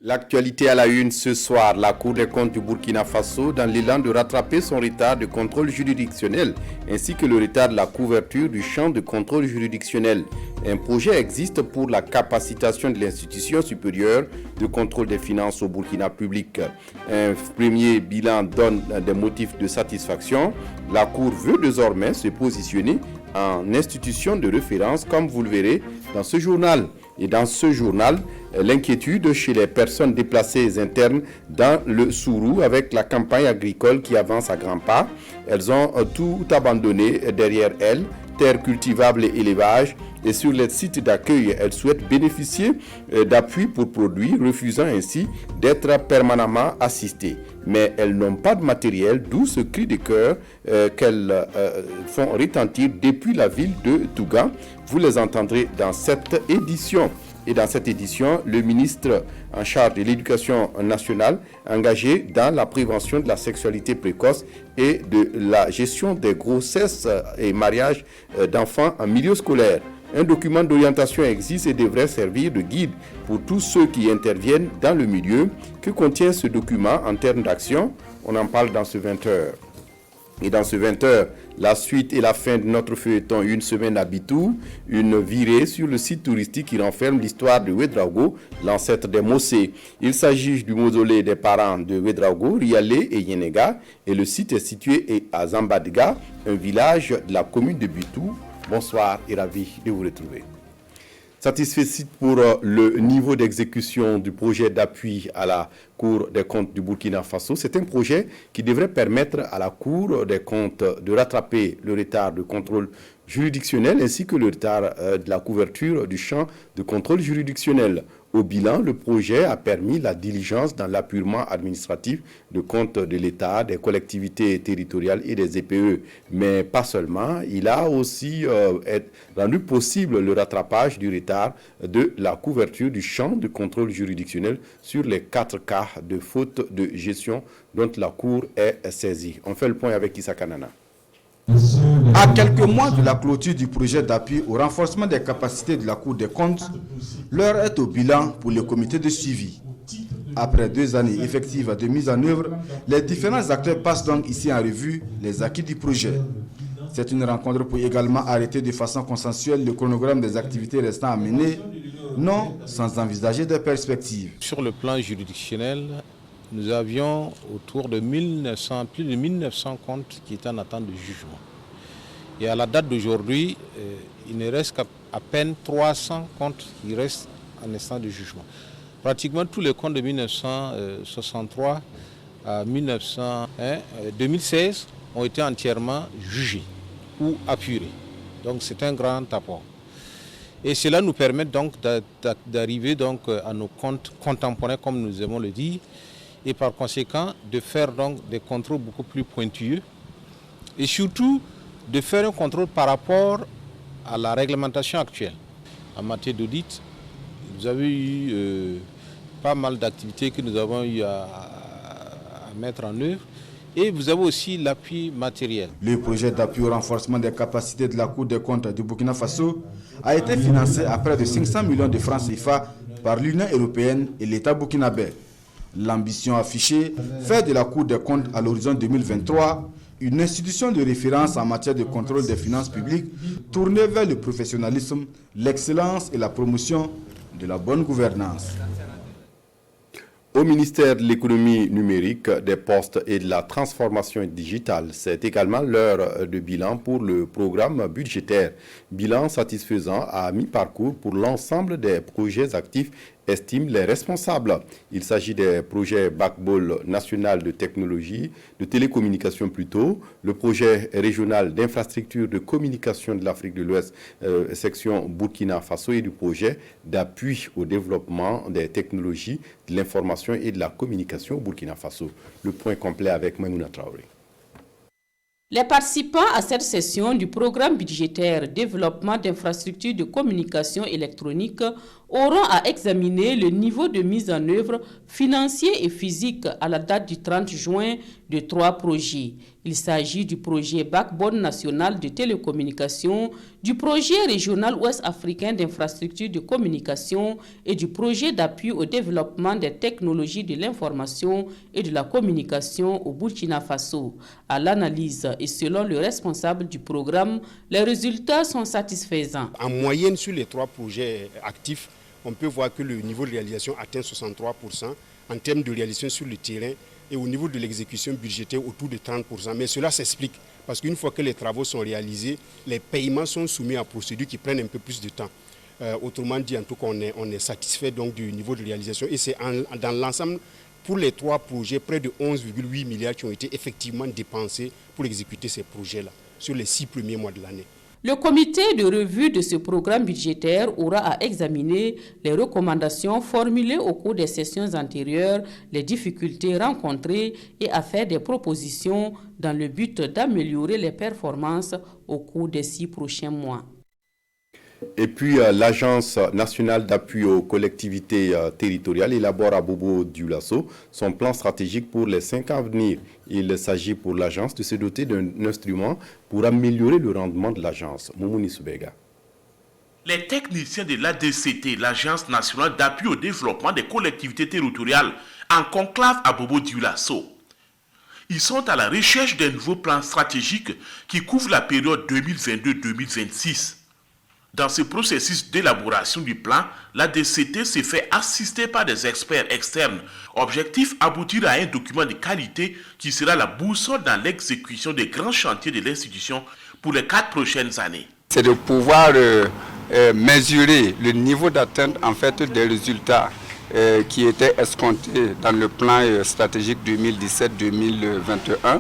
L'actualité à la une ce soir, la Cour des comptes du Burkina Faso dans l'élan de rattraper son retard de contrôle juridictionnel ainsi que le retard de la couverture du champ de contrôle juridictionnel. Un projet existe pour la capacitation de l'institution supérieure de contrôle des finances au Burkina public. Un premier bilan donne des motifs de satisfaction. La Cour veut désormais se positionner en institution de référence comme vous le verrez dans ce journal. Et dans ce journal, l'inquiétude chez les personnes déplacées internes dans le Sourou avec la campagne agricole qui avance à grands pas. Elles ont tout abandonné derrière elles, terres cultivables et élevage. Et sur les sites d'accueil, elles souhaitent bénéficier d'appui pour produire, refusant ainsi d'être permanemment assistées. Mais elles n'ont pas de matériel, d'où ce cri de cœur qu'elles font retentir depuis la ville de Tougan. Vous les entendrez dans cette édition. Et dans cette édition, le ministre en charge de l'éducation nationale engagé dans la prévention de la sexualité précoce et de la gestion des grossesses et mariages d'enfants en milieu scolaire. Un document d'orientation existe et devrait servir de guide pour tous ceux qui interviennent dans le milieu. Que contient ce document en termes d'action? On en parle dans ce 20h. Et dans ce 20h, la suite et la fin de notre feuilleton Une semaine à Bitou, une virée sur le site touristique qui renferme l'histoire de Ouédraogo, l'ancêtre des Mossé. Il s'agit du mausolée des parents de Ouédraogo, Rialé et Yenega, et le site est situé à Zambadga, un village de la commune de Bitou. Bonsoir et ravi de vous retrouver. Satisfait pour le niveau d'exécution du projet d'appui à la Cour des comptes du Burkina Faso. C'est un projet qui devrait permettre à la Cour des comptes de rattraper le retard de contrôle juridictionnel ainsi que le retard de la couverture du champ de contrôle juridictionnel. Au bilan, le projet a permis la diligence dans l'appurement administratif de comptes de l'État, des collectivités territoriales et des EPE. Mais pas seulement, il a aussi rendu possible le rattrapage du retard de la couverture du champ de contrôle juridictionnel sur les 4 cas de faute de gestion dont la Cour est saisie. On fait le point avec Issa Kanana. À quelques mois de la clôture du projet d'appui au renforcement des capacités de la Cour des comptes, l'heure est au bilan pour le comité de suivi. Après 2 années effectives de mise en œuvre, les différents acteurs passent donc ici en revue les acquis du projet. C'est une rencontre pour également arrêter de façon consensuelle le chronogramme des activités restant à mener, non sans envisager des perspectives. Sur le plan juridictionnel, nous avions autour de plus de 1900 comptes qui étaient en attente de jugement. Et à la date d'aujourd'hui, il ne reste qu'à peine 300 comptes qui restent en instant de jugement. Pratiquement tous les comptes de 1963 à 2016 ont été entièrement jugés ou apurés. Donc c'est un grand apport. Et cela nous permet donc d'arriver donc à nos comptes contemporains, comme nous aimons le dire, et par conséquent de faire donc des contrôles beaucoup plus pointueux et surtout de faire un contrôle par rapport à la réglementation actuelle. En matière d'audit, vous avez eu pas mal d'activités que nous avons eu à mettre en œuvre et vous avez aussi l'appui matériel. Le projet d'appui au renforcement des capacités de la Cour des comptes du Burkina Faso a été financé à près de 500 millions de francs CFA par l'Union européenne et l'État burkinabé. L'ambition affichée, faire de la Cour des comptes à l'horizon 2023 une institution de référence en matière de contrôle des finances publiques tournée vers le professionnalisme, l'excellence et la promotion de la bonne gouvernance. Au ministère de l'économie numérique, des postes et de la transformation digitale, c'est également l'heure de bilan pour le programme budgétaire. Bilan satisfaisant à mi-parcours pour l'ensemble des projets actifs, estiment les responsables. Il s'agit des projets Backball national de technologie, de télécommunication plutôt, le projet régional d'infrastructure de communication de l'Afrique de l'Ouest, section Burkina Faso, et du projet d'appui au développement des technologies de l'information et de la communication au Burkina Faso. Le point complet avec Maimouna Traoré. Les participants à cette session du programme budgétaire développement d'infrastructures de communication électronique auront à examiner le niveau de mise en œuvre financier et physique à la date du 30 juin de 3 projets. Il s'agit du projet Backbone national de télécommunications, du projet régional ouest-africain d'infrastructures de communication et du projet d'appui au développement des technologies de l'information et de la communication au Burkina Faso. À l'analyse et selon le responsable du programme, les résultats sont satisfaisants. En moyenne, sur les 3 projets actifs, on peut voir que le niveau de réalisation atteint 63% en termes de réalisation sur le terrain et au niveau de l'exécution budgétaire autour de 30%. Mais cela s'explique parce qu'une fois que les travaux sont réalisés, les paiements sont soumis à procédures qui prennent un peu plus de temps. Autrement dit, en tout cas, on est satisfait donc du niveau de réalisation et c'est dans l'ensemble, pour les 3 projets, près de 11,8 milliards qui ont été effectivement dépensés pour exécuter ces projets-là sur les 6 premiers mois de l'année. Le comité de revue de ce programme budgétaire aura à examiner les recommandations formulées au cours des sessions antérieures, les difficultés rencontrées et à faire des propositions dans le but d'améliorer les performances au cours des 6 prochains mois. Et puis, l'Agence nationale d'appui aux collectivités territoriales élabore à Bobo Dioulasso son plan stratégique pour les 5 ans à venir. Il s'agit pour l'agence de se doter d'un instrument pour améliorer le rendement de l'agence. Moumouni Soubega. Les techniciens de l'ADCT, l'Agence nationale d'appui au développement des collectivités territoriales, en conclave à Bobo Dioulasso. Ils sont à la recherche d'un nouveau plan stratégique qui couvre la période 2022-2026. Dans ce processus d'élaboration du plan, la DCT s'est fait assister par des experts externes. Objectif, aboutir à un document de qualité qui sera la boussole dans l'exécution des grands chantiers de l'institution pour les 4 prochaines années. C'est de pouvoir mesurer le niveau d'atteinte en fait des résultats qui étaient escomptés dans le plan stratégique 2017-2021.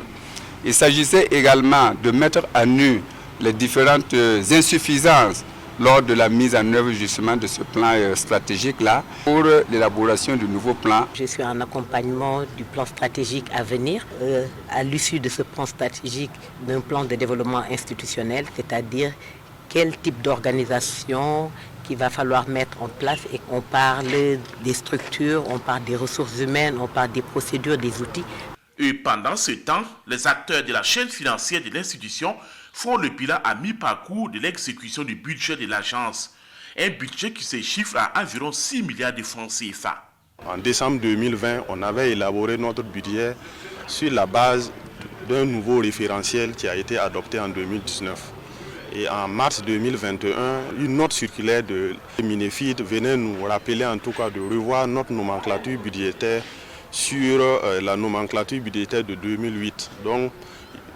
Il s'agissait également de mettre à nu les différentes insuffisances lors de la mise en œuvre justement de ce plan stratégique-là pour l'élaboration du nouveau plan. Je suis en accompagnement du plan stratégique à venir. À l'issue de ce plan stratégique, d'un plan de développement institutionnel, c'est-à-dire quel type d'organisation qu'il va falloir mettre en place. Et on parle des structures, on parle des ressources humaines, on parle des procédures, des outils. Et pendant ce temps, les acteurs de la chaîne financière de l'institution font le bilan à mi-parcours de l'exécution du budget de l'agence. Un budget qui se chiffre à environ 6 milliards de francs CFA. En décembre 2020, on avait élaboré notre budget sur la base d'un nouveau référentiel qui a été adopté en 2019. Et en mars 2021, une note circulaire de Minefid venait nous rappeler en tout cas de revoir notre nomenclature budgétaire sur la nomenclature budgétaire de 2008. Donc,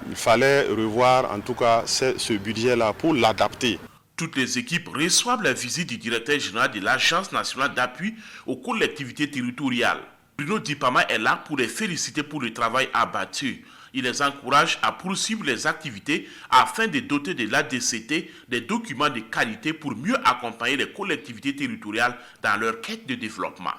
il fallait revoir en tout cas ce budget-là pour l'adapter. Toutes les équipes reçoivent la visite du directeur général de l'Agence nationale d'appui aux collectivités territoriales. Bruno Dipama est là pour les féliciter pour le travail abattu. Il les encourage à poursuivre les activités afin de doter de l'ADCT des documents de qualité pour mieux accompagner les collectivités territoriales dans leur quête de développement.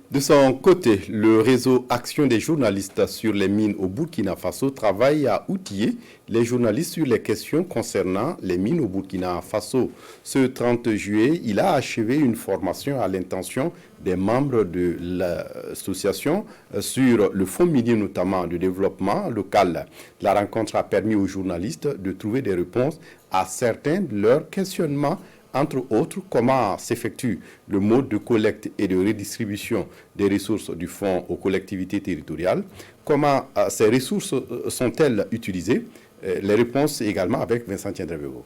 De son côté, le réseau Action des journalistes sur les mines au Burkina Faso travaille à outiller les journalistes sur les questions concernant les mines au Burkina Faso. Ce 30 juillet, il a achevé une formation à l'intention des membres de l'association sur le fonds minier, notamment de développement local. La rencontre a permis aux journalistes de trouver des réponses à certains de leurs questionnements. Entre autres, comment s'effectue le mode de collecte et de redistribution des ressources du fonds aux collectivités territoriales, comment ces ressources sont-elles utilisées, les réponses également avec Vincent Tiendrevego.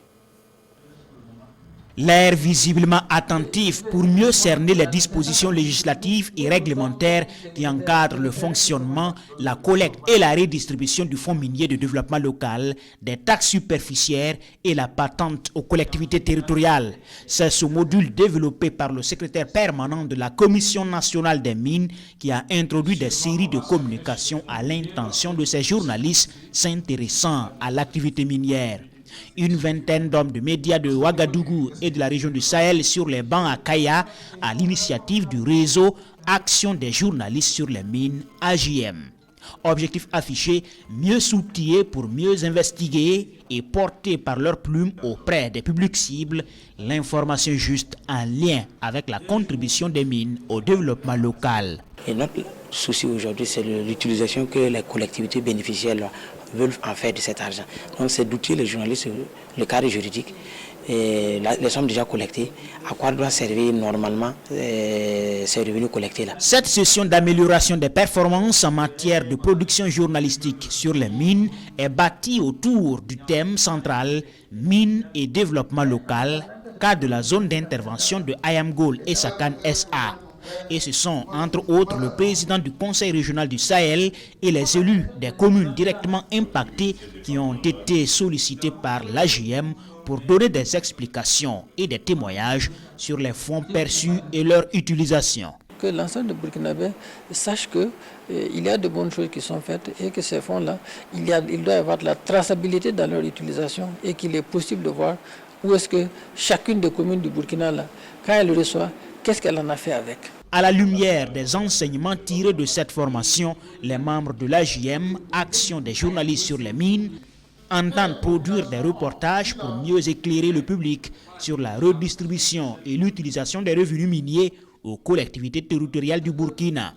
L'air visiblement attentif pour mieux cerner les dispositions législatives et réglementaires qui encadrent le fonctionnement, la collecte et la redistribution du fonds minier de développement local, des taxes superficiaires et la patente aux collectivités territoriales. C'est ce module développé par le secrétaire permanent de la Commission nationale des mines qui a introduit des séries de communications à l'intention de ces journalistes s'intéressant à l'activité minière. Une vingtaine d'hommes de médias de Ouagadougou et de la région du Sahel sur les bancs à Kaya à l'initiative du réseau Action des journalistes sur les mines AJM. Objectif affiché, mieux s'outiller pour mieux investiguer et porter par leur plume auprès des publics cibles l'information juste en lien avec la contribution des mines au développement local. Et notre souci aujourd'hui, c'est l'utilisation que les collectivités bénéficiaires veulent en faire de cet argent. Donc c'est d'outiller les journalistes sur le cadre juridique. Et les sommes déjà collectées, à quoi doit servir normalement ces revenus collectés-là. Cette session d'amélioration des performances en matière de production journalistique sur les mines est bâtie autour du thème central « Mines et développement local » cadre de la zone d'intervention de Ayamgol et Sakan SA. Et ce sont entre autres le président du Conseil régional du Sahel et les élus des communes directement impactées qui ont été sollicités par l'AJM pour donner des explications et des témoignages sur les fonds perçus et leur utilisation. Que l'ensemble de Burkinabé sache qu'il y a de bonnes choses qui sont faites et que ces fonds-là, il doit y avoir de la traçabilité dans leur utilisation et qu'il est possible de voir où est-ce que chacune des communes du Burkina, là, quand elle le reçoit, qu'est-ce qu'elle en a fait avec. À la lumière des enseignements tirés de cette formation, les membres de l'AJM, Action des journalistes sur les mines, entendent produire des reportages pour mieux éclairer le public sur la redistribution et l'utilisation des revenus miniers aux collectivités territoriales du Burkina.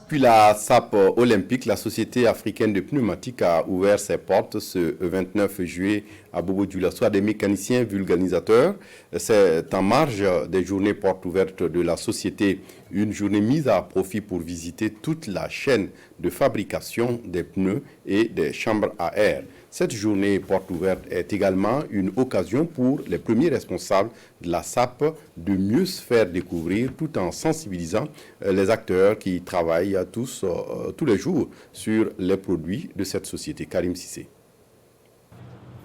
Puis la SAP olympique, la Société africaine de pneumatique, a ouvert ses portes ce 29 juillet à Bobo-Dioulasso à des mécaniciens vulganisateurs. C'est en marge des journées portes ouvertes de la société, une journée mise à profit pour visiter toute la chaîne de fabrication des pneus et des chambres à air. Cette journée porte ouverte est également une occasion pour les premiers responsables de la SAP de mieux se faire découvrir tout en sensibilisant les acteurs qui travaillent tous les jours sur les produits de cette société. Karim Sissé.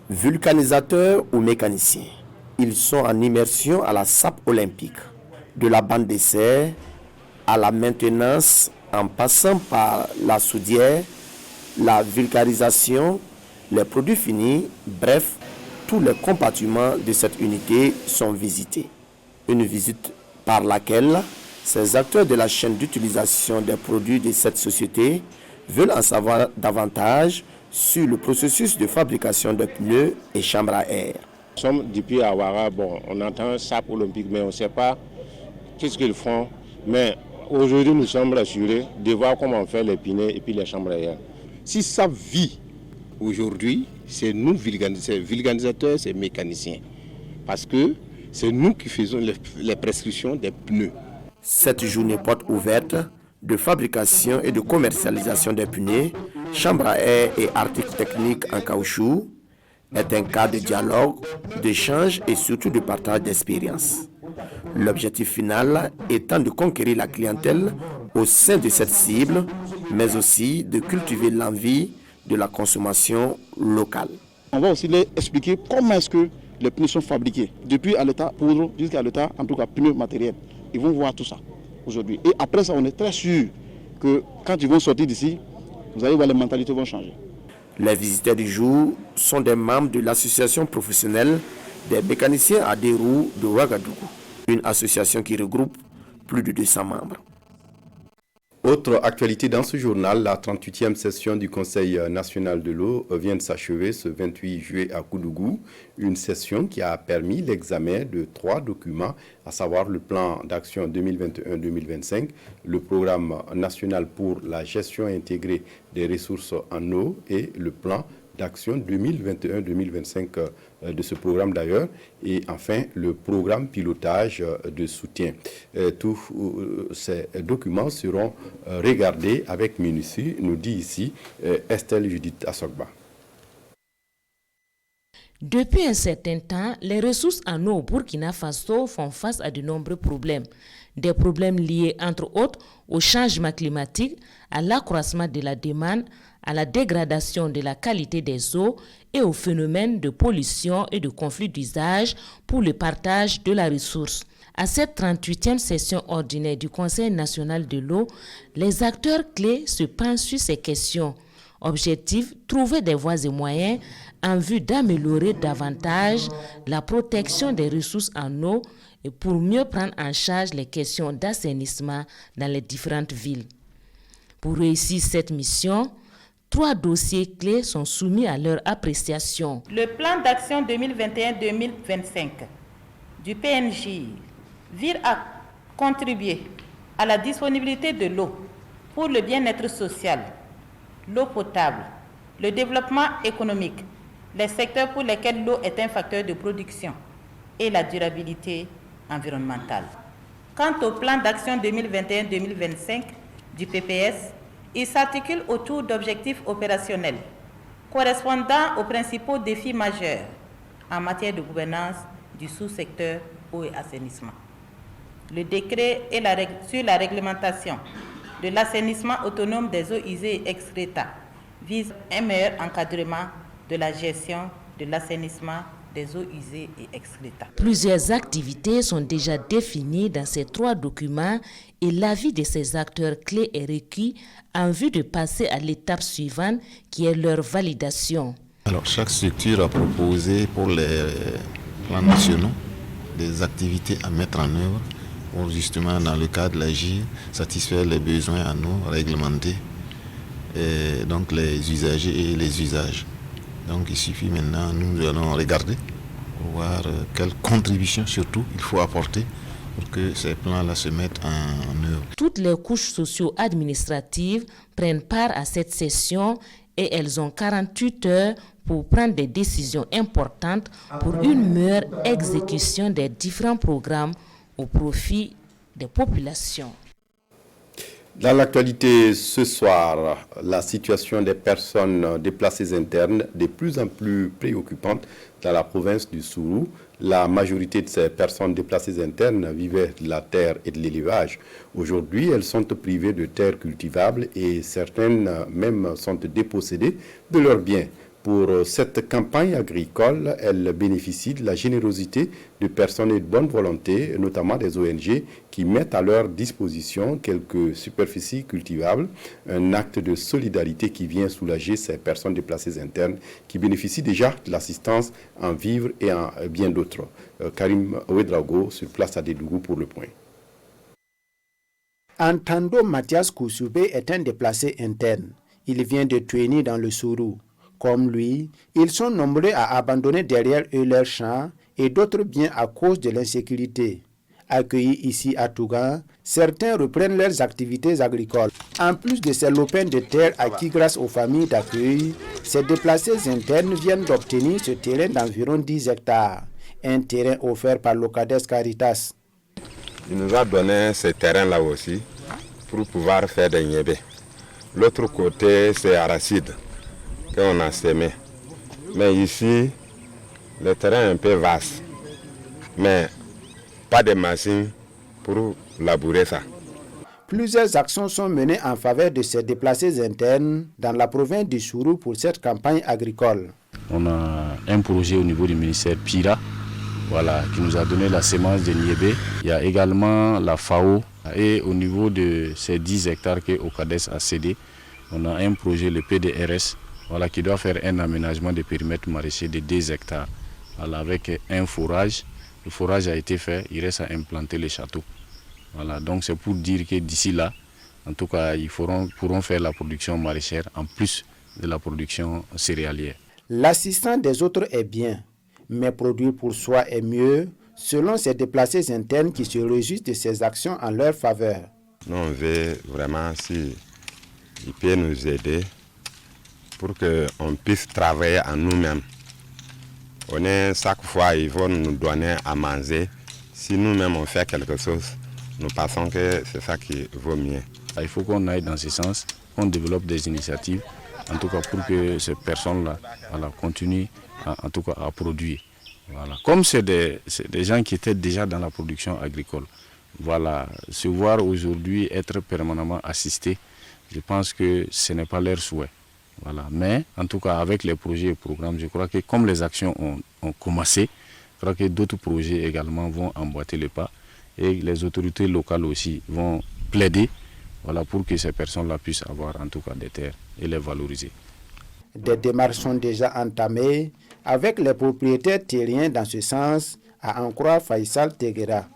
Vulcanisateurs ou mécaniciens, ils sont en immersion à la SAP olympique, de la bande d'essai à la maintenance en passant par la soudière, la vulgarisation, les produits finis, bref, tous les compartiments de cette unité sont visités. Une visite par laquelle ces acteurs de la chaîne d'utilisation des produits de cette société veulent en savoir davantage sur le processus de fabrication de pneus et chambres à air. Nous sommes depuis à Ouara, on entend SAP olympique, mais on ne sait pas qu'est-ce qu'ils font. Mais aujourd'hui, nous sommes rassurés de voir comment on fait les pneus et puis les chambres à air. Si ça vit aujourd'hui, c'est nous vulganisateurs, c'est mécaniciens. Parce que c'est nous qui faisons les prescriptions des pneus. Cette journée porte ouverte de fabrication et de commercialisation des pneus, chambres à air et articles techniques en caoutchouc est un cadre de dialogue, d'échange et surtout de partage d'expériences. L'objectif final étant de conquérir la clientèle au sein de cette cible, mais aussi de cultiver l'envie de la consommation locale. On va aussi leur expliquer comment est-ce que les pneus sont fabriqués, depuis à l'état poudre jusqu'à l'état, en tout cas, pneus matériels. Ils vont voir tout ça aujourd'hui. Et après ça, on est très sûr que quand ils vont sortir d'ici, vous allez voir, les mentalités vont changer. Les visiteurs du jour sont des membres de l'association professionnelle des mécaniciens à deux roues de Ouagadougou, une association qui regroupe plus de 200 membres. Autre actualité dans ce journal, la 38e session du Conseil national de l'eau vient de s'achever ce 28 juillet à Koudougou. Une session qui a permis l'examen de 3 documents, à savoir le plan d'action 2021-2025, le programme national pour la gestion intégrée des ressources en eau et le plan d'action 2021-2025 de ce programme d'ailleurs, et enfin le programme pilotage de soutien. Tous ces documents seront regardés avec minutie, nous dit ici Estelle Judith Assogba. Depuis un certain temps, les ressources en eau au Burkina Faso font face à de nombreux problèmes. Des problèmes liés entre autres au changement climatique, à l'accroissement de la demande, à la dégradation de la qualité des eaux et au phénomène de pollution et de conflit d'usage pour le partage de la ressource. À cette 38e session ordinaire du Conseil national de l'eau, les acteurs clés se penchent sur ces questions. Objectif, trouver des voies et moyens en vue d'améliorer davantage la protection des ressources en eau et pour mieux prendre en charge les questions d'assainissement dans les différentes villes. Pour réussir cette mission, 3 dossiers clés sont soumis à leur appréciation. Le plan d'action 2021-2025 du PNJ vise à contribuer à la disponibilité de l'eau pour le bien-être social, l'eau potable, le développement économique, les secteurs pour lesquels l'eau est un facteur de production et la durabilité environnementale. Quant au plan d'action 2021-2025 du PPS, il s'articule autour d'objectifs opérationnels correspondant aux principaux défis majeurs en matière de gouvernance du sous-secteur eau et assainissement. Le décret sur la réglementation de l'assainissement autonome des eaux usées et excréta vise un meilleur encadrement de la gestion de l'assainissement des eaux usées et excréta. Plusieurs activités sont déjà définies dans ces 3 documents et l'avis de ces acteurs clés est requis en vue de passer à l'étape suivante qui est leur validation. Alors chaque structure a proposé pour les plans nationaux des activités à mettre en œuvre pour justement dans le cadre de l'AGIR satisfaire les besoins en eau réglementés et donc les usagers et les usages. Donc il suffit maintenant, nous allons regarder pour voir quelle contribution surtout il faut apporter pour que ces plans-là se mettent en œuvre. Toutes les couches socio-administratives prennent part à cette session et elles ont 48 heures pour prendre des décisions importantes pour une meilleure exécution des différents programmes au profit des populations. Dans l'actualité ce soir, la situation des personnes déplacées internes de plus en plus préoccupante dans la province du Sourou. La majorité de ces personnes déplacées internes vivaient de la terre et de l'élevage. Aujourd'hui, elles sont privées de terres cultivables et certaines même sont dépossédées de leurs biens. Pour cette campagne agricole, elle bénéficie de la générosité de personnes de bonne volonté, notamment des ONG, qui mettent à leur disposition quelques superficies cultivables, un acte de solidarité qui vient soulager ces personnes déplacées internes qui bénéficient déjà de l'assistance en vivres et en bien d'autres. Karim Ouedraogo sur place à Dédougou pour le point. Antando Mathias Koussoubé est un déplacé interne. Il vient de Tueni dans le Sourou. Comme lui, ils sont nombreux à abandonner derrière eux leurs champs et d'autres biens à cause de l'insécurité. Accueillis ici à Tougan, certains reprennent leurs activités agricoles. En plus de ces lopins de terre acquis grâce aux familles d'accueil, ces déplacés internes viennent d'obtenir ce terrain d'environ 10 hectares, un terrain offert par l'Ocades Caritas. Il nous a donné ce terrain-là aussi pour pouvoir faire des niébés. L'autre côté, c'est arachide qu'on a sémé. Mais ici, le terrain est un peu vaste. Mais pas de machine pour labourer ça. Plusieurs actions sont menées en faveur de ces déplacés internes dans la province du Sourou pour cette campagne agricole. On a un projet au niveau du ministère PIRA, qui nous a donné la semence de niébé. Il y a également la FAO et au niveau de ces 10 hectares que Ocades a cédé, on a un projet, le PDRS, qui doit faire un aménagement de périmètre maraîcher de 2 hectares avec un forage. Le forage a été fait, il reste à implanter les châteaux. Donc c'est pour dire que d'ici là, en tout cas, ils pourront faire la production maraîchère en plus de la production céréalière. L'assistance des autres est bien, mais produire pour soi est mieux, selon ces déplacés internes qui se réjouissent de ces actions en leur faveur. Nous, on veut vraiment, si il peut nous aider, pour qu'on puisse travailler à nous-mêmes. Chaque fois, ils vont nous donner à manger. Si nous-mêmes on fait quelque chose, nous pensons que c'est ça qui vaut mieux. Il faut qu'on aille dans ce sens, qu'on développe des initiatives, en tout cas pour que ces personnes-là continuent en tout cas à produire. Comme c'est des gens qui étaient déjà dans la production agricole, se voir aujourd'hui être permanemment assistés, je pense que ce n'est pas leur souhait. Mais en tout cas avec les projets et programmes, je crois que comme les actions ont commencé, je crois que d'autres projets également vont emboîter le pas et les autorités locales aussi vont plaider pour que ces personnes-là puissent avoir en tout cas des terres et les valoriser. Des démarches sont déjà entamées avec les propriétaires terriens dans ce sens, à en croire Faisal Teguera.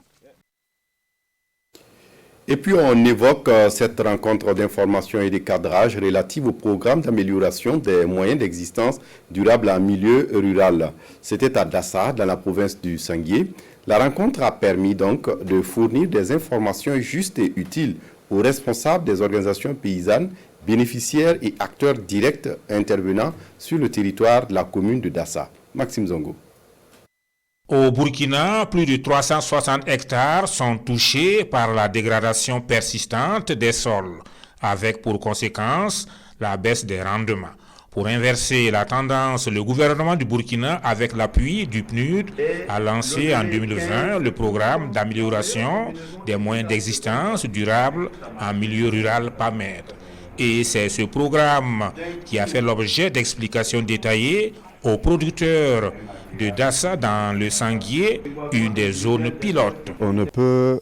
Et puis on évoque cette rencontre d'information et de cadrage relative au programme d'amélioration des moyens d'existence durable en milieu rural. C'était à Dassa, dans la province du Sanguié. La rencontre a permis donc de fournir des informations justes et utiles aux responsables des organisations paysannes, bénéficiaires et acteurs directs intervenant sur le territoire de la commune de Dassa. Maxime Zongo. Au Burkina, plus de 360 hectares sont touchés par la dégradation persistante des sols, avec pour conséquence la baisse des rendements. Pour inverser la tendance, le gouvernement du Burkina, avec l'appui du PNUD, a lancé en 2020 le programme d'amélioration des moyens d'existence durable en milieu rural PAMED. Et c'est ce programme qui a fait l'objet d'explications détaillées aux producteurs de Dassa dans le Sanguié, une des zones pilotes. On ne peut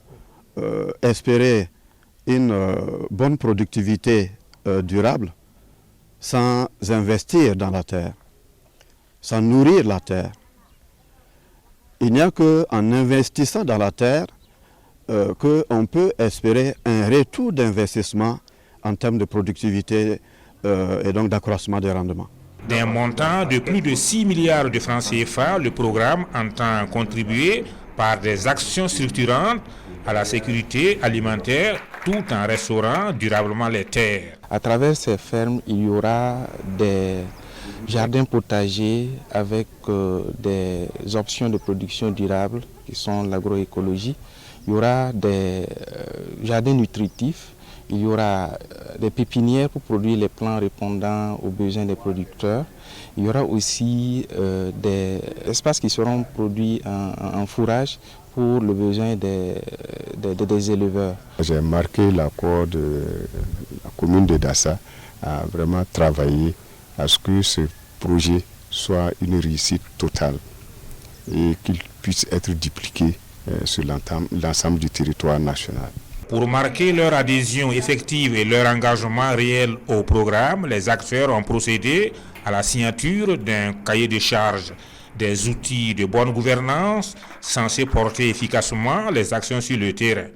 espérer une bonne productivité durable sans investir dans la terre, sans nourrir la terre. Il n'y a qu'en investissant dans la terre qu'on peut espérer un retour d'investissement en termes de productivité et donc d'accroissement des rendements. D'un montant de plus de 6 milliards de francs CFA, le programme entend contribuer par des actions structurantes à la sécurité alimentaire tout en restaurant durablement les terres. À travers ces fermes, il y aura des jardins potagers avec des options de production durable qui sont l'agroécologie. Il y aura des jardins nutritifs. Il y aura des pépinières pour produire les plants répondant aux besoins des producteurs. Il y aura aussi des espaces qui seront produits en fourrage pour le besoin des éleveurs. J'ai marqué l'accord de la commune de Dassa à vraiment travailler à ce que ce projet soit une réussite totale et qu'il puisse être dupliqué sur l'ensemble du territoire national. Pour marquer leur adhésion effective et leur engagement réel au programme, les acteurs ont procédé à la signature d'un cahier de charges, des outils de bonne gouvernance censés porter efficacement les actions sur le terrain.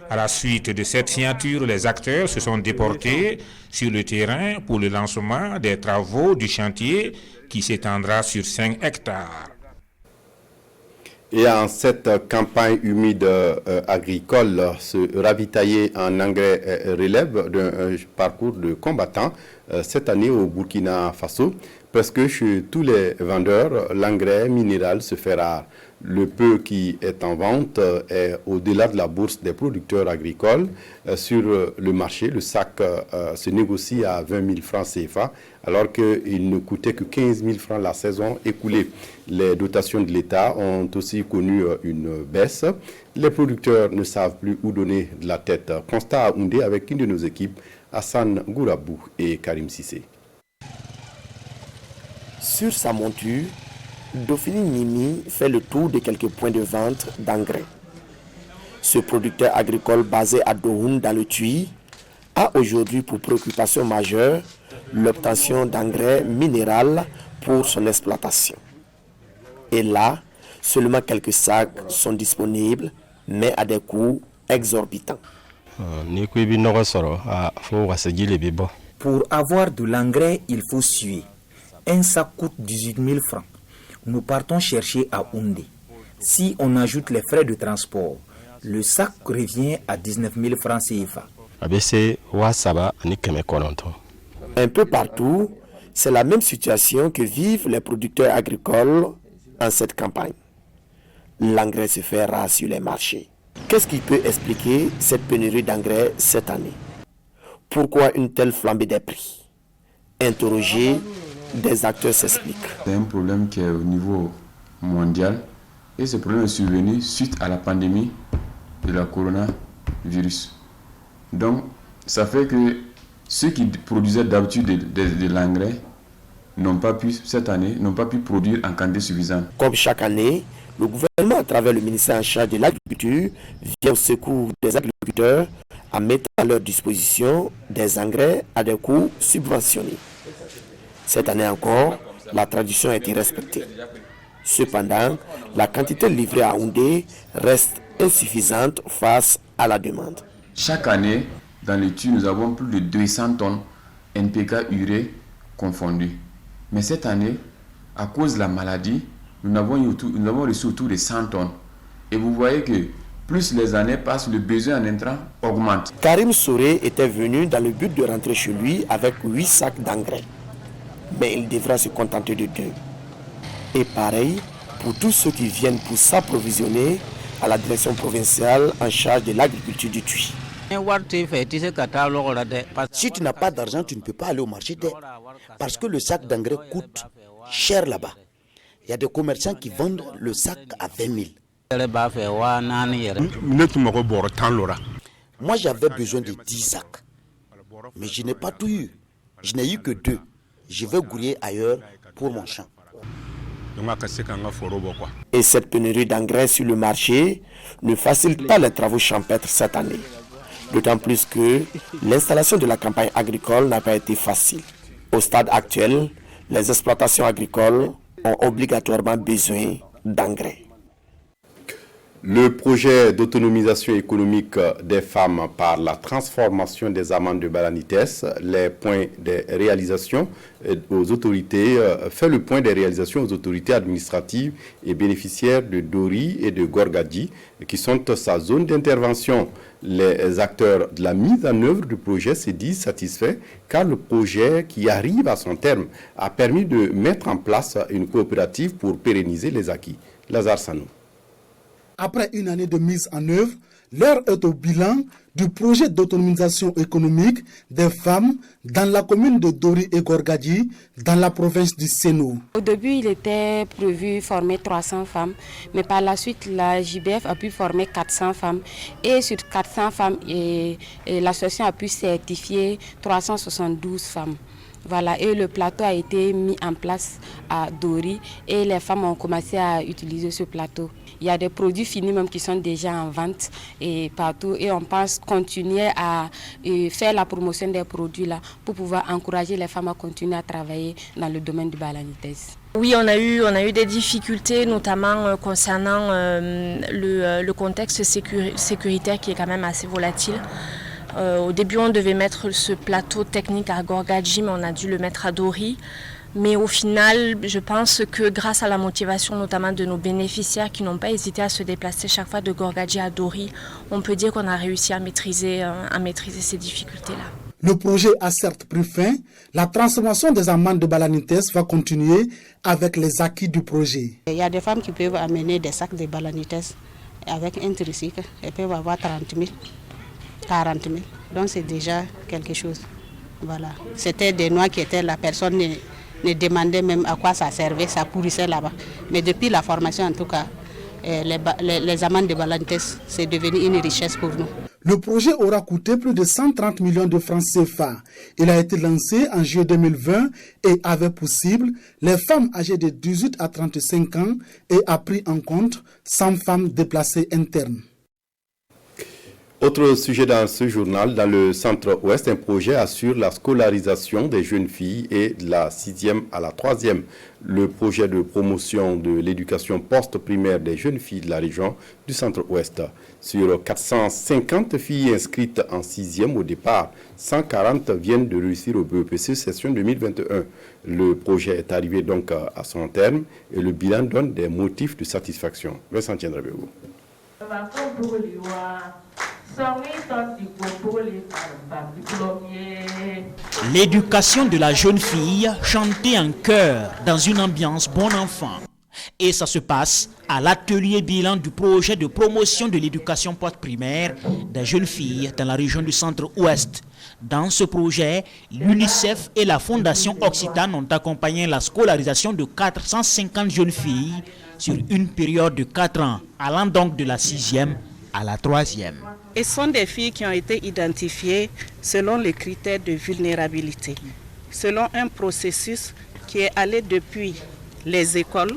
À la suite de cette signature, les acteurs se sont déportés sur le terrain pour le lancement des travaux du chantier qui s'étendra sur 5 hectares. Et en cette campagne humide agricole, se ravitailler en engrais relève d'un parcours de combattant. Cette année au Burkina Faso, presque chez tous les vendeurs, l'engrais minéral se fait rare. Le peu qui est en vente est au-delà de la bourse des producteurs agricoles. Sur le marché, le sac se négocie à 20 000 francs CFA, alors qu'il ne coûtait que 15 000 francs la saison écoulée. Les dotations de l'État ont aussi connu une baisse. Les producteurs ne savent plus où donner de la tête. Constat à Oundé avec une de nos équipes, Hassan Gourabou et Karim Sissé. Sur sa monture, Dauphine Nimi fait le tour de quelques points de vente d'engrais. Ce producteur agricole basé à Dohoun dans le Tuy a aujourd'hui pour préoccupation majeure l'obtention d'engrais minéral pour son exploitation. Et là, seulement quelques sacs sont disponibles, mais à des coûts exorbitants. Pour avoir de l'engrais, il faut suer. Un sac coûte 18 000 francs. Nous partons chercher à Oundé. Si on ajoute les frais de transport, le sac revient à 19 000 francs CFA. Un peu partout, c'est la même situation que vivent les producteurs agricoles en cette campagne. L'engrais se fait rare sur les marchés. Qu'est-ce qui peut expliquer cette pénurie d'engrais cette année? Pourquoi une telle flambée des prix? Interrogés, des acteurs s'expliquent. C'est un problème qui est au niveau mondial et ce problème est survenu suite à la pandémie de la coronavirus. Donc, ça fait que ceux qui produisaient d'habitude de l'engrais n'ont pas pu, cette année, n'ont pas pu produire en quantité suffisante. Comme chaque année, le gouvernement, à travers le ministère en charge de l'agriculture, vient au secours des agriculteurs en mettant à leur disposition des engrais à des coûts subventionnés. Cette année encore, la tradition a été respectée. Cependant, la quantité livrée à Oundé reste insuffisante face à la demande. Chaque année, dans l'étude, nous avons plus de 200 tonnes NPK urée confondues. Mais cette année, à cause de la maladie, nous avons reçu autour de 100 tonnes. Et vous voyez que plus les années passent, le besoin en intrants augmente. Karim Souré était venu dans le but de rentrer chez lui avec 8 sacs d'engrais. Mais il devra se contenter de 2. Et pareil pour tous ceux qui viennent pour s'approvisionner à la direction provinciale en charge de l'agriculture du Tuy. Si tu n'as pas d'argent, tu ne peux pas aller au marché parce que le sac d'engrais coûte cher là-bas. Il y a des commerçants qui vendent le sac à 20 000. Moi, j'avais besoin de 10 sacs. Mais je n'ai pas tout eu. Je n'ai eu que 2. Je vais gouiller ailleurs pour mon champ. Et cette pénurie d'engrais sur le marché ne facilite pas les travaux champêtres cette année. D'autant plus que l'installation de la campagne agricole n'a pas été facile. Au stade actuel, les exploitations agricoles ont obligatoirement besoin d'engrais. Le projet d'autonomisation économique des femmes par la transformation des amendes de Balanites, les points des réalisations aux autorités, fait le point des réalisations aux autorités administratives et bénéficiaires de Dori et de Gorgadji, qui sont sa zone d'intervention. Les acteurs de la mise en œuvre du projet se disent satisfaits car le projet qui arrive à son terme a permis de mettre en place une coopérative pour pérenniser les acquis. Lazare Sanou. Après une année de mise en œuvre, l'heure est au bilan du projet d'autonomisation économique des femmes dans la commune de Dori et Gorgadji, dans la province du Sénou. Au début, il était prévu former 300 femmes, mais par la suite, la JBF a pu former 400 femmes. Et sur 400 femmes, l'association a pu certifier 372 femmes. Voilà, et le plateau a été mis en place à Dori et les femmes ont commencé à utiliser ce plateau. Il y a des produits finis même qui sont déjà en vente et partout et on pense continuer à faire la promotion des produits là pour pouvoir encourager les femmes à continuer à travailler dans le domaine du Balanites. Oui, on a eu des difficultés, notamment concernant le contexte sécuritaire qui est quand même assez volatile. Au début, on devait mettre ce plateau technique à Gorgadji, mais on a dû le mettre à Dori. Mais au final, je pense que grâce à la motivation notamment de nos bénéficiaires qui n'ont pas hésité à se déplacer chaque fois de Gorgadji à Dori, on peut dire qu'on a réussi à maîtriser ces difficultés-là. Le projet a certes pris fin. La transformation des amendes de Balanites va continuer avec les acquis du projet. Il y a des femmes qui peuvent amener des sacs de Balanites avec un tricycle. Elles peuvent avoir 30 000. 40 000. Donc c'est déjà quelque chose. Voilà. C'était des noix qui étaient, la personne ne demandait même à quoi ça servait, ça pourrissait là-bas. Mais depuis la formation en tout cas, les amendes de Balanites, c'est devenu une richesse pour nous. Le projet aura coûté plus de 130 millions de francs CFA. Il a été lancé en juillet 2020 et avait pour cible les femmes âgées de 18 à 35 ans et a pris en compte 100 femmes déplacées internes. Autre sujet dans ce journal, dans le centre-ouest, un projet assure la scolarisation des jeunes filles et de la 6e à la 3e. Le projet de promotion de l'éducation post-primaire des jeunes filles de la région du centre-ouest. Sur 450 filles inscrites en 6e au départ, 140 viennent de réussir au BEPC session 2021. Le projet est arrivé donc à son terme et le bilan donne des motifs de satisfaction. Vincent Tiendrebego. L'éducation de la jeune fille chantée en chœur dans une ambiance bon enfant. Et ça se passe à l'atelier bilan du projet de promotion de l'éducation post-primaire des jeunes filles dans la région du centre-ouest. Dans ce projet, l'UNICEF et la Fondation Occitane ont accompagné la scolarisation de 450 jeunes filles sur une période de 4 ans, allant donc de la 6e à la 3e. Et ce sont des filles qui ont été identifiées selon les critères de vulnérabilité, selon un processus qui est allé depuis les écoles,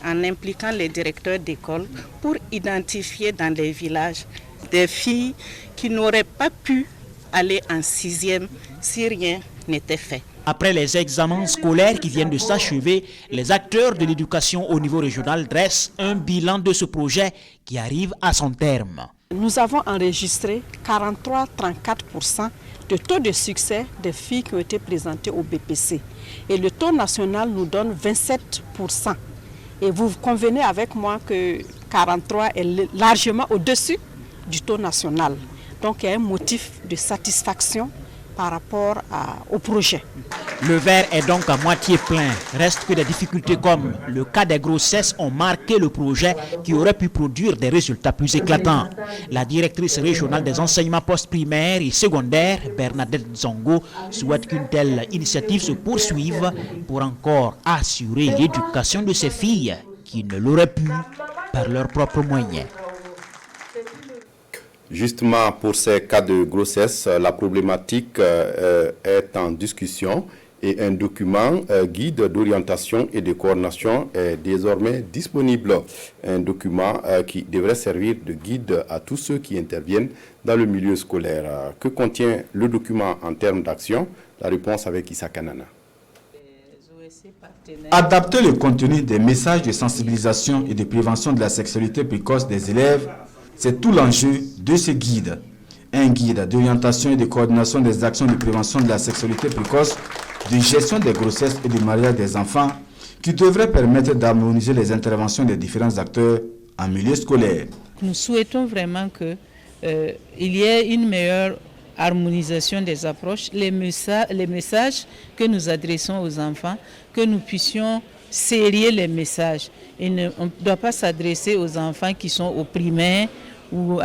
en impliquant les directeurs d'école, pour identifier dans les villages des filles qui n'auraient pas pu aller en 6e si rien n'était fait. Après les examens scolaires qui viennent de s'achever, les acteurs de l'éducation au niveau régional dressent un bilan de ce projet qui arrive à son terme. Nous avons enregistré 43-34% de taux de succès des filles qui ont été présentées au BPC. Et le taux national nous donne 27%. Et vous convenez avec moi que 43 est largement au-dessus du taux national. Donc il y a un motif de satisfaction par rapport au projet. Le verre est donc à moitié plein. Reste que des difficultés comme le cas des grossesses ont marqué le projet qui aurait pu produire des résultats plus éclatants. La directrice régionale des enseignements post-primaires et secondaires, Bernadette Zongo, souhaite qu'une telle initiative se poursuive pour encore assurer l'éducation de ces filles qui ne l'auraient pu par leurs propres moyens. Justement, pour ces cas de grossesse, la problématique est en discussion et un document guide d'orientation et de coordination est désormais disponible. Un document qui devrait servir de guide à tous ceux qui interviennent dans le milieu scolaire. Que contient le document en termes d'action? La réponse avec Issa Kanana. Adapter le contenu des messages de sensibilisation et de prévention de la sexualité précoce des élèves, c'est tout l'enjeu de ce guide. Un guide d'orientation et de coordination des actions de prévention de la sexualité précoce, de gestion des grossesses et du mariage des enfants, qui devrait permettre d'harmoniser les interventions des différents acteurs en milieu scolaire. Nous souhaitons vraiment qu'il y ait une meilleure harmonisation des approches, les messages que nous adressons aux enfants, que nous puissions sérier les messages. On ne doit pas s'adresser aux enfants qui sont au primaire ou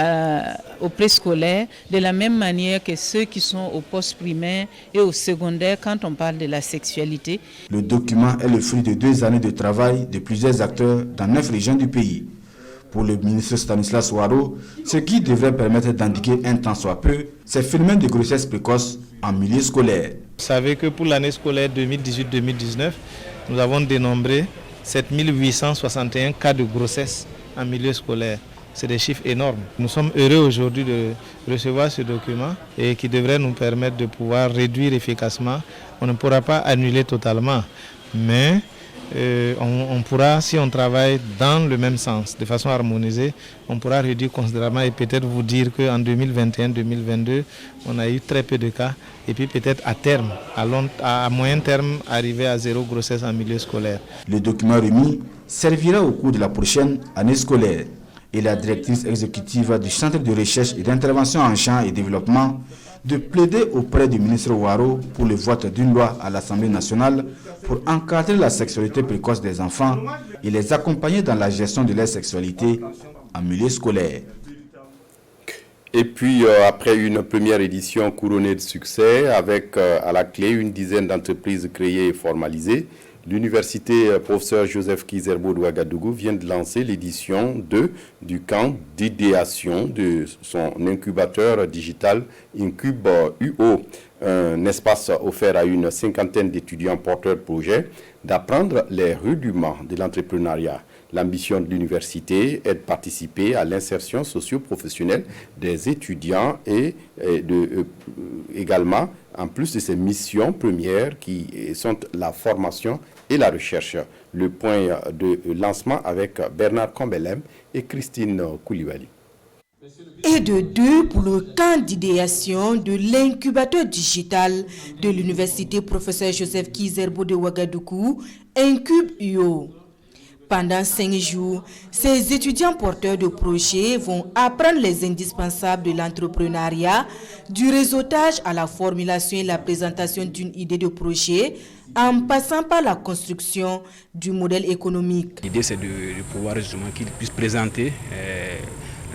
au préscolaire, de la même manière que ceux qui sont au post-primaire et au secondaire quand on parle de la sexualité. Le document est le fruit de 2 années de travail de plusieurs acteurs dans 9 régions du pays. Pour le ministre Stanislas Ouaro, ce qui devrait permettre d'indiquer un tant soit peu ces phénomènes de grossesse précoce en milieu scolaire. Vous savez que pour l'année scolaire 2018-2019, nous avons dénombré 7861 cas de grossesse en milieu scolaire. C'est des chiffres énormes. Nous sommes heureux aujourd'hui de recevoir ce document et qui devrait nous permettre de pouvoir réduire efficacement. On ne pourra pas annuler totalement, mais on pourra, si on travaille dans le même sens, de façon harmonisée, on pourra réduire considérablement et peut-être vous dire qu'en 2021-2022, on a eu très peu de cas et puis peut-être à terme, à moyen terme, arriver à 0 grossesse en milieu scolaire. Le document remis servira au cours de la prochaine année scolaire et la directrice exécutive du Centre de recherche et d'intervention en champ et développement de plaider auprès du ministre Ouaro pour le vote d'une loi à l'Assemblée nationale pour encadrer la sexualité précoce des enfants et les accompagner dans la gestion de leur sexualité en milieu scolaire. Et puis, après une première édition couronnée de succès, avec à la clé une dizaine d'entreprises créées et formalisées, l'université professeur Joseph Kizerbo de Ouagadougou vient de lancer l'édition 2 du camp d'idéation de son incubateur digital Incube UO, un espace offert à une cinquantaine d'étudiants porteurs de projets d'apprendre les rudiments de l'entrepreneuriat. L'ambition de l'université est de participer à l'insertion socio-professionnelle des étudiants et également, en plus de ses missions premières qui sont la formation et la recherche. Le point de lancement avec Bernard Combelem et Christine Koulibaly. Et de 2 pour le camp d'idéation de l'incubateur digital de l'université professeur Joseph Kizerbo de Ouagadougou, Incube UO. Pendant 5 jours, ces étudiants porteurs de projets vont apprendre les indispensables de l'entrepreneuriat, du réseautage à la formulation et la présentation d'une idée de projet, en passant par la construction du modèle économique. L'idée, c'est de pouvoir justement qu'ils puissent présenter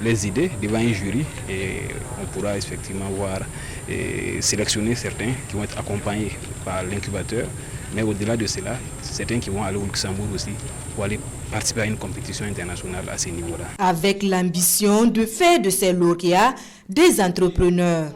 les idées devant un jury et on pourra effectivement voir et sélectionner certains qui vont être accompagnés par l'incubateur. Mais au-delà de cela, certains qui vont aller au Luxembourg aussi pour aller participer à une compétition internationale à ce niveau-là. Avec l'ambition de faire de ces lauréats des entrepreneurs.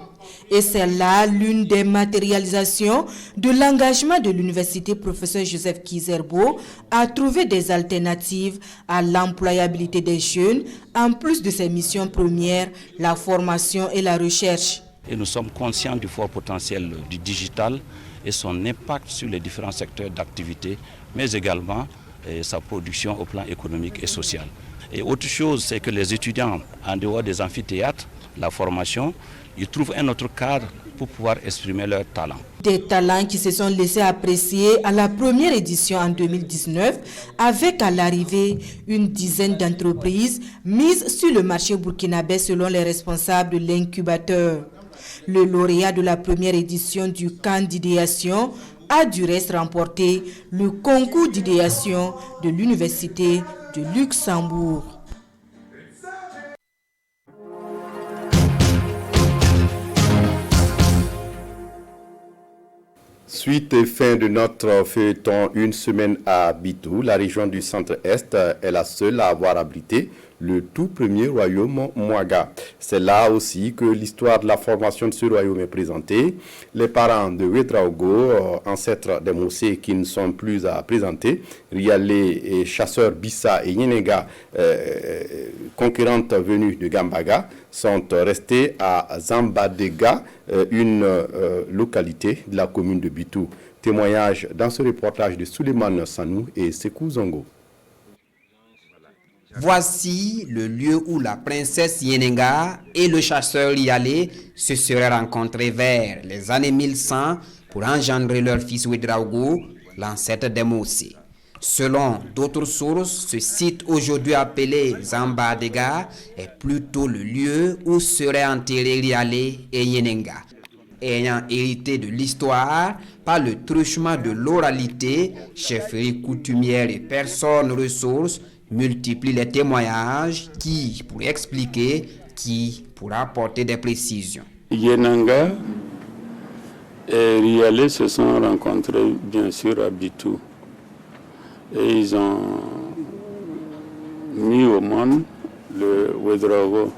Et c'est là l'une des matérialisations de l'engagement de l'université professeur Joseph Kizerbo à trouver des alternatives à l'employabilité des jeunes, en plus de ses missions premières, la formation et la recherche. Et nous sommes conscients du fort potentiel du digital et son impact sur les différents secteurs d'activité, mais également sa production au plan économique et social. Et autre chose, c'est que les étudiants, en dehors des amphithéâtres, la formation, ils trouvent un autre cadre pour pouvoir exprimer leurs talents. Des talents qui se sont laissés apprécier à la première édition en 2019 avec à l'arrivée une dizaine d'entreprises mises sur le marché burkinabé selon les responsables de l'incubateur. Le lauréat de la première édition du camp d'idéation a du reste remporté le concours d'idéation de l'Université de Luxembourg. Suite et fin de notre feuilleton Une semaine à Bitou, la région du centre-est est la seule à avoir abrité le tout premier royaume Mouaga. C'est là aussi que l'histoire de la formation de ce royaume est présentée. Les parents de Ouedraogo, ancêtres des Moussé qui ne sont plus à présenter, Rialé et chasseurs Bissa et Yenega, concurrentes venues de Gambaga, sont restés à Zambadega, une localité de la commune de Bitou. Témoignage dans ce reportage de Souleymane Sanou et Sekou Zongo. Voici le lieu où la princesse Yenenga et le chasseur Rialé se seraient rencontrés vers les années 1100 pour engendrer leur fils Ouedraogo, l'ancêtre des Moussé. Selon d'autres sources, ce site aujourd'hui appelé Zambadega est plutôt le lieu où seraient enterrés Rialé et Yenenga. Ayant hérité de l'histoire par le truchement de l'oralité, chefferie coutumière et personnes ressources multiplient les témoignages qui pour expliquer, qui pour apporter des précisions. Yenenga et Rialé se sont rencontrés bien sûr à Bitou et ils ont mis au monde le Ouedraogo.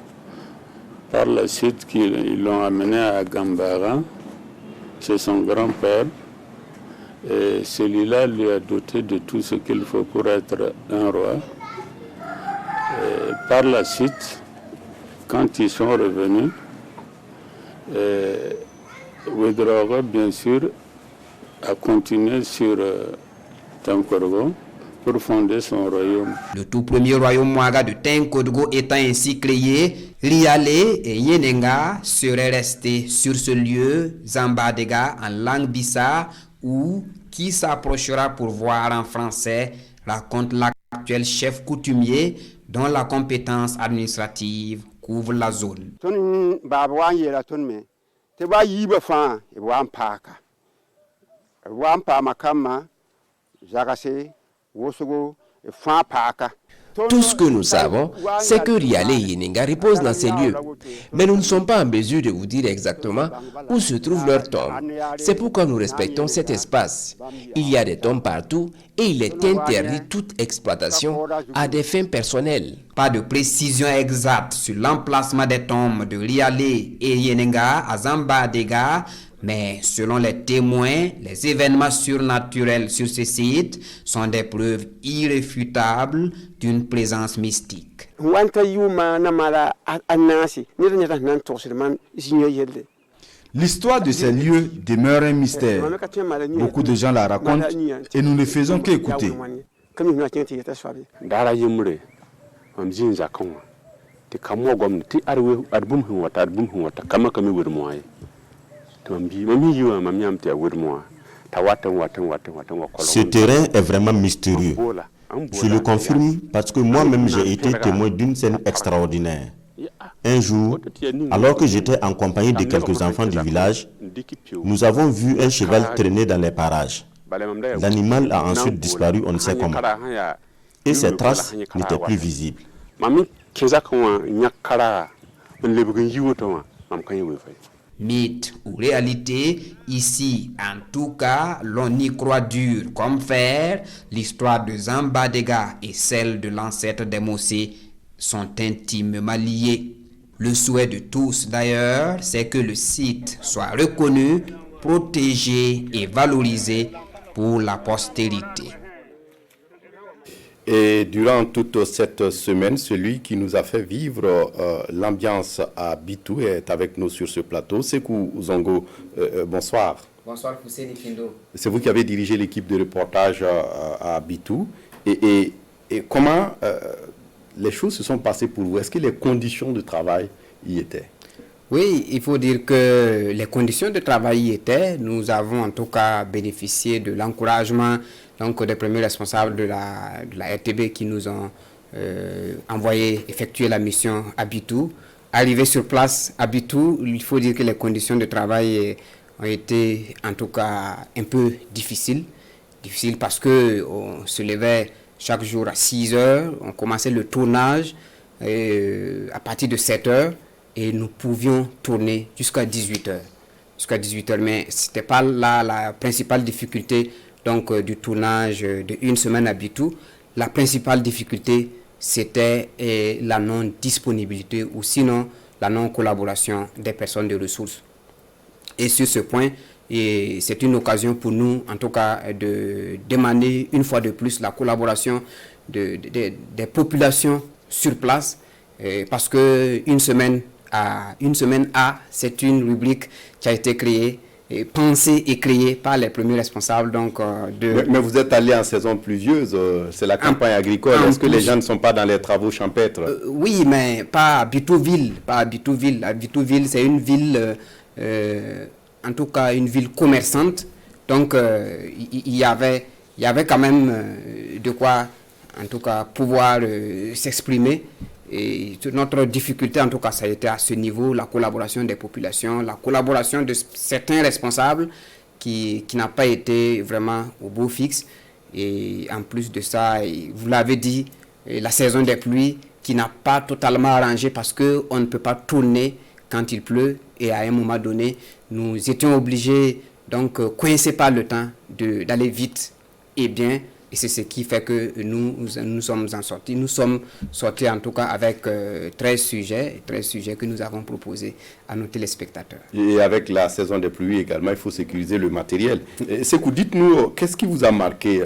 Par la suite, ils l'ont amené à Gambara, chez son grand-père. Et celui-là lui a doté de tout ce qu'il faut pour être un roi. Et par la suite, quand ils sont revenus, Ouedraogo, bien sûr, a continué sur Tankorgo pour fonder son royaume. Le tout premier royaume Mouaga de Tenkodgo étant ainsi créé, Rialé et Yenenga seraient restés sur ce lieu, Zambadega en langue Bissa, où qui s'approchera pour voir en français, raconte l'actuel chef coutumier dont la compétence administrative couvre la zone. Tout ce que nous savons, c'est que Rialé et Yenenga reposent dans ces lieux. Mais nous ne sommes pas en mesure de vous dire exactement où se trouve leur tombe. C'est pourquoi nous respectons cet espace. Il y a des tombes partout et il est interdit toute exploitation à des fins personnelles. Pas de précision exacte sur l'emplacement des tombes de Rialé et Yenenga à Zambadega, mais selon les témoins, les événements surnaturels sur ce site sont des preuves irréfutables d'une présence mystique. L'histoire de ces lieux demeure un mystère. Beaucoup de gens la racontent et nous ne faisons qu'écouter. Ce terrain est vraiment mystérieux. Je le confirme parce que moi-même j'ai été témoin d'une scène extraordinaire. Un jour, alors que j'étais en compagnie de quelques enfants du village, nous avons vu un cheval traîner dans les parages. L'animal a ensuite disparu, on ne sait comment. Et ses traces n'étaient plus visibles. Mythe ou réalité, ici, en tout cas, l'on y croit dur comme fer. L'histoire de Zambadega et celle de l'ancêtre des Moussé sont intimement liées. Le souhait de tous, d'ailleurs, c'est que le site soit reconnu, protégé et valorisé pour la postérité. Et durant toute cette semaine, celui qui nous a fait vivre l'ambiance à Bitou est avec nous sur ce plateau. Sekou Zongo, bonsoir. Bonsoir, Hussein Findo. C'est vous qui avez dirigé l'équipe de reportage à Bitou. Et comment les choses se sont passées pour vous? Est-ce que les conditions de travail y étaient? Oui, il faut dire que les conditions de travail y étaient. Nous avons en tout cas bénéficié de l'encouragement donc des premiers responsables de la RTB qui nous ont envoyé effectuer la mission à Bitou. Arrivé sur place à Bitou, il faut dire que les conditions de travail ont été en tout cas un peu difficiles. Difficiles parce qu'on se levait chaque jour à 6 heures, on commençait le tournage à partir de 7 heures et nous pouvions tourner jusqu'à 18 heures. Jusqu'à 18 heures, mais ce n'était pas là la principale difficulté donc, du tournage de une semaine à Bitou. La principale difficulté, c'était la non-disponibilité ou sinon la non-collaboration des personnes de ressources. Et sur ce point, c'est une occasion pour nous, en tout cas, de demander une fois de plus la collaboration des populations sur place, parce que une semaine à, c'est une rubrique qui a été créée, pensée et créée par les premiers responsables. Donc, mais vous êtes allé en saison pluvieuse, c'est la campagne agricole. Est-ce que les gens ne sont pas dans les travaux champêtres? Oui, mais pas à Bitouville. Pas à Bitouville. À Bitouville, c'est une ville, en tout cas une ville commerçante. Donc, il y avait quand même de quoi, en tout cas, pouvoir s'exprimer. Et notre difficulté, en tout cas, ça a été à ce niveau, la collaboration des populations, la collaboration de certains responsables qui n'a pas été vraiment au beau fixe. Et en plus de ça, vous l'avez dit, la saison des pluies qui n'a pas totalement arrangé parce qu'on ne peut pas tourner quand il pleut. Et à un moment donné, nous étions obligés, donc coincés par le temps, d'aller vite et bien. Et c'est ce qui fait que nous sommes sortis. Nous sommes sortis en tout cas avec 13 sujets que nous avons proposés à nos téléspectateurs. Et avec la saison des pluies également, il faut sécuriser le matériel. Sékou, dites-nous, qu'est-ce qui vous a marqué?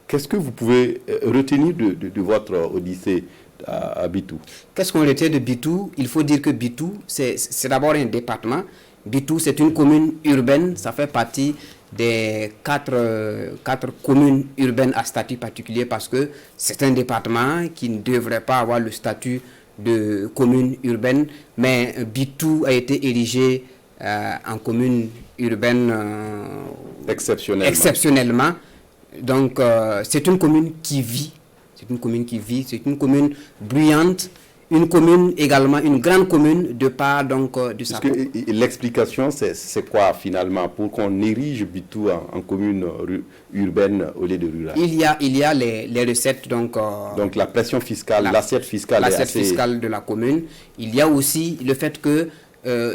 Qu'est-ce que vous pouvez retenir de votre odyssée à Bitou? Qu'est-ce qu'on retient de Bitou? Il faut dire que Bitou, c'est d'abord un département. Bitou, c'est une commune urbaine, ça fait partie des quatre communes urbaines à statut particulier parce que c'est un département qui ne devrait pas avoir le statut de commune urbaine, mais Bitou a été érigé en commune urbaine exceptionnellement. Donc c'est une commune qui vit, c'est une commune bruyante. Une commune également, une grande commune de part donc de sa... L'explication, c'est quoi finalement pour qu'on érige Bitou en commune urbaine au lieu de rurale? Il y a les recettes donc la pression fiscale, l'assiette fiscale fiscale de la commune. Il y a aussi le fait que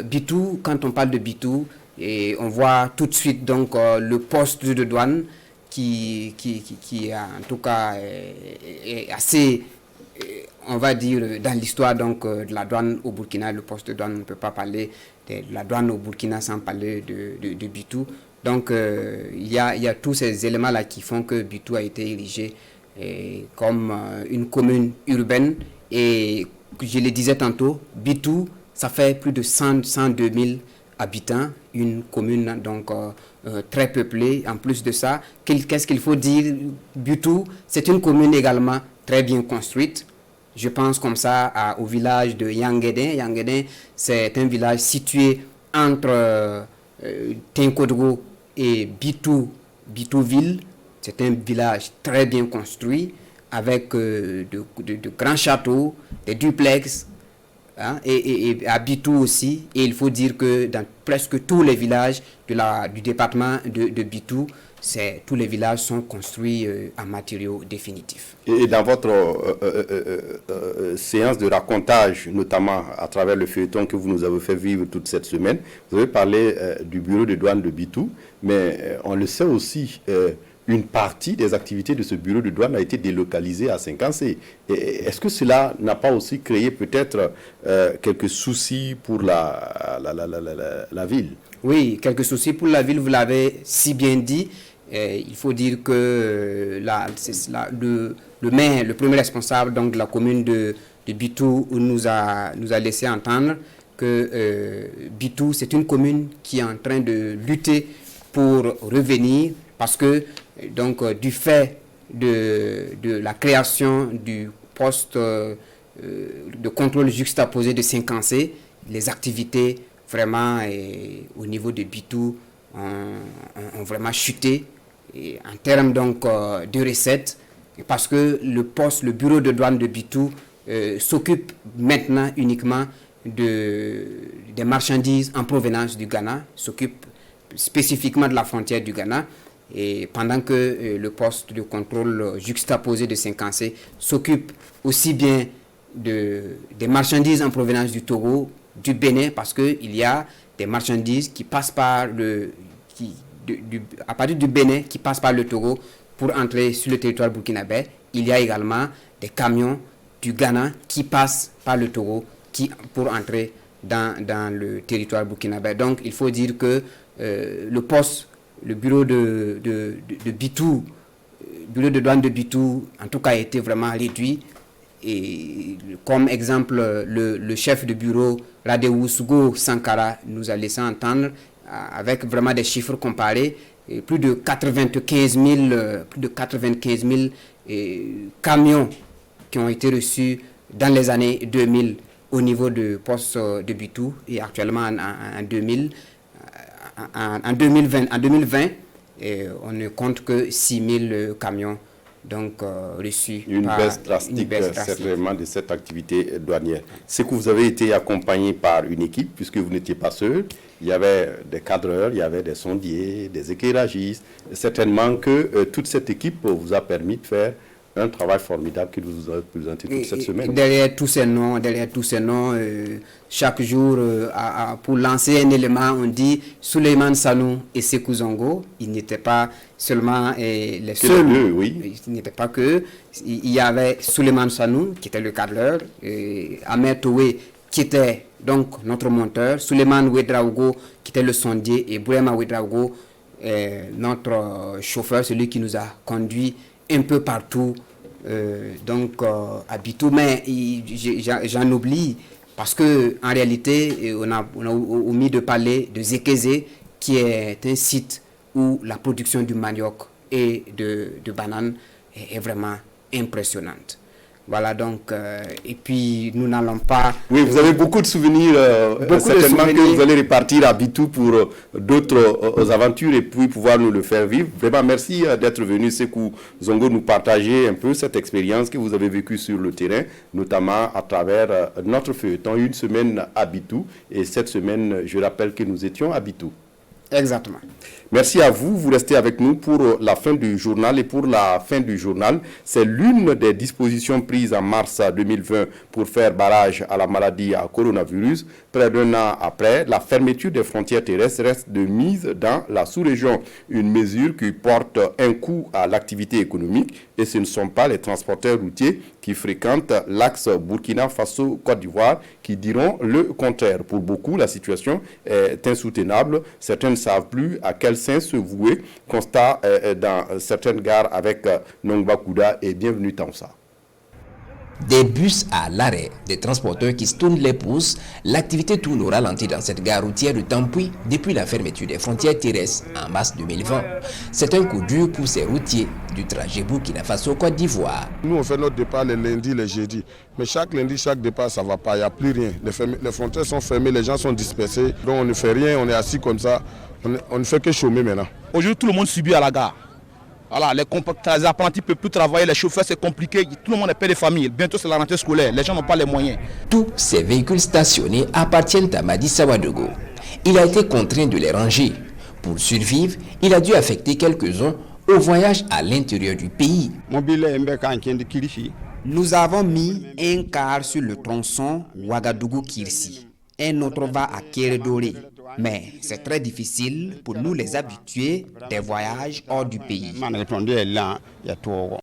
Bitou, quand on parle de Bitou, et on voit tout de suite donc le poste de douane qui en tout cas est assez... on va dire, dans l'histoire donc de la douane au Burkina, le poste de douane, on ne peut pas parler de la douane au Burkina sans parler de Bitou. Donc, il y a tous ces éléments-là qui font que Bitou a été érigé comme une commune urbaine. Et je le disais tantôt, Bitou, ça fait plus de 102 000 habitants, une commune donc très peuplée. En plus de ça, qu'est-ce qu'il faut dire? Bitou, c'est une commune également très bien construite. Je pense comme ça au village de Yanguédin. Yanguédin, c'est un village situé entre Tinkodgo et Bitouville. C'est un village très bien construit avec de grands châteaux, des duplex, hein, et à Bitou aussi. Et il faut dire que dans presque tous les villages du département de Bitou, tous les villages sont construits en matériaux définitifs. Et dans votre séance de racontage, notamment à travers le feuilleton que vous nous avez fait vivre toute cette semaine, vous avez parlé du bureau de douane de Bitou, mais on le sait aussi, une partie des activités de ce bureau de douane a été délocalisée à Saint-Cancé. Est-ce que cela n'a pas aussi créé peut-être quelques soucis pour la ville? Oui, quelques soucis pour la ville, vous l'avez si bien dit. Il faut dire que le maire, le premier responsable donc, de la commune de Bitou nous a laissé entendre que Bitou, c'est une commune qui est en train de lutter pour revenir parce que donc, du fait de la création du poste de contrôle juxtaposé de 5C, les activités vraiment au niveau de Bitou ont vraiment chuté en termes donc de recettes, parce que le bureau de douane de Bitou s'occupe maintenant uniquement des marchandises en provenance du Ghana, s'occupe spécifiquement de la frontière du Ghana, et pendant que le poste de contrôle juxtaposé de 5C s'occupe aussi bien des marchandises en provenance du Togo, du Bénin, parce qu'il y a des marchandises qui passent par à partir du Bénin, qui passent par le Togo pour entrer sur le territoire burkinabé. Il y a également des camions du Ghana qui passent par le Togo pour entrer dans le territoire burkinabé. Donc il faut dire que le bureau de Bitou, bureau de douane de Bitou, en tout cas, a été vraiment réduit. Et comme exemple, le chef de bureau, Radewou Sugo Sankara, nous a laissé entendre, avec vraiment des chiffres comparés, plus de 95 000 camions qui ont été reçus dans les années 2000 au niveau de poste de Bitou, et actuellement en 2020, on ne compte que 6 000 camions donc reçus. Une baisse drastique, certainement, de cette activité douanière. C'est que vous avez été accompagné par une équipe, puisque vous n'étiez pas seul. Il y avait des cadreurs, il y avait des sondiers, des éclairagistes. Certainement que toute cette équipe vous a permis de faire un travail formidable que vous avez présenté toute cette semaine. Derrière tous ces noms, chaque jour, pour lancer un élément, on dit Souleymane Sanou et Sekou Zongo. Ils n'étaient pas seulement les seuls. Deux, oui. Il n'était pas que. Il y avait Souleymane Sanou, qui était le cadreur, Ahmed Toué, qui était donc notre monteur, Souleymane Ouedraogo, qui était le sondier, et Bourema Ouedraogo, notre chauffeur, celui qui nous a conduit un peu partout, à Bitou, mais j'en oublie, parce que en réalité, on a omis de parler de Zekézé, qui est un site où la production du manioc et de bananes est vraiment impressionnante. Voilà, donc, et puis nous n'allons pas... Oui, vous avez beaucoup de souvenirs, certainement que vous allez repartir à Bitou pour d'autres aventures et puis pouvoir nous le faire vivre. Vraiment, merci d'être venu, Sekou Zongo, nous partager un peu cette expérience que vous avez vécue sur le terrain, notamment à travers notre feuilleton, une semaine à Bitou. Et cette semaine, je rappelle que nous étions à Bitou. Exactement. Merci à vous. Vous restez avec nous pour la fin du journal. Et pour la fin du journal, c'est l'une des dispositions prises en mars 2020 pour faire barrage à la maladie à coronavirus. Près d'un an après, la fermeture des frontières terrestres reste de mise dans la sous-région. Une mesure qui porte un coup à l'activité économique. Et ce ne sont pas les transporteurs routiers qui fréquentent l'axe Burkina Faso-Côte d'Ivoire qui diront le contraire. Pour beaucoup, la situation est insoutenable. Certains ne savent plus à quel sein se vouer. Constat dans certaines gares avec Nongba Kouda et Bienvenue Tamsa. Des bus à l'arrêt, des transporteurs qui se tournent les pouces, l'activité tourne au ralenti dans cette gare routière de Tampoui depuis la fermeture des frontières terrestres en mars 2020. C'est un coup dur pour ces routiers du trajet Burkina Faso-Côte d'Ivoire. Nous on fait notre départ les lundis, les jeudis, mais chaque lundi, chaque départ ça ne va pas, il n'y a plus rien. Les frontières sont fermées, les gens sont dispersés, donc on ne fait rien, on est assis comme ça, on ne fait que chômer maintenant. Aujourd'hui tout le monde subit à la gare. Voilà, les apprentis ne peuvent plus travailler, les chauffeurs c'est compliqué, tout le monde est père de famille, bientôt c'est la rentrée scolaire, les gens n'ont pas les moyens. Tous ces véhicules stationnés appartiennent à Madi Sawadogo. Il a été contraint de les ranger. Pour survivre, il a dû affecter quelques-uns au voyage à l'intérieur du pays. Nous avons mis un car sur le tronçon Ouagadougou-Kirsi. Un autre va à Kéredoré. Mais c'est très difficile pour nous les habitués des voyages hors du pays.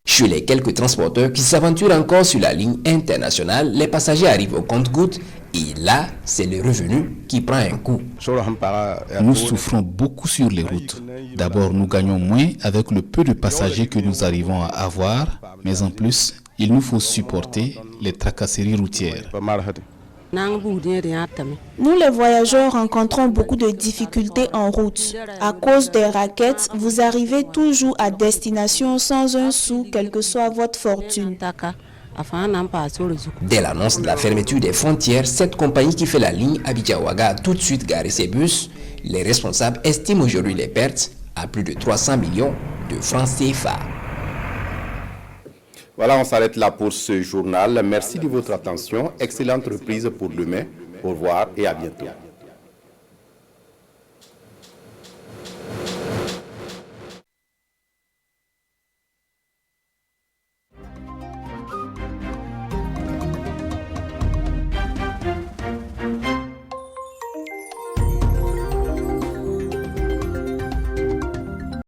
Chez les quelques transporteurs qui s'aventurent encore sur la ligne internationale, les passagers arrivent au compte-gouttes et là, c'est le revenu qui prend un coup. Nous souffrons beaucoup sur les routes. D'abord, nous gagnons moins avec le peu de passagers que nous arrivons à avoir, mais en plus, il nous faut supporter les tracasseries routières. Nous les voyageurs rencontrons beaucoup de difficultés en route. À cause des raquettes, vous arrivez toujours à destination sans un sou, quelle que soit votre fortune. Dès l'annonce de la fermeture des frontières, cette compagnie qui fait la ligne Abidjan-Ouaga a tout de suite garé ses bus. Les responsables estiment aujourd'hui les pertes à plus de 300 millions de francs CFA. Voilà, on s'arrête là pour ce journal. Merci de votre attention. Excellente reprise pour demain. Au revoir et à bientôt.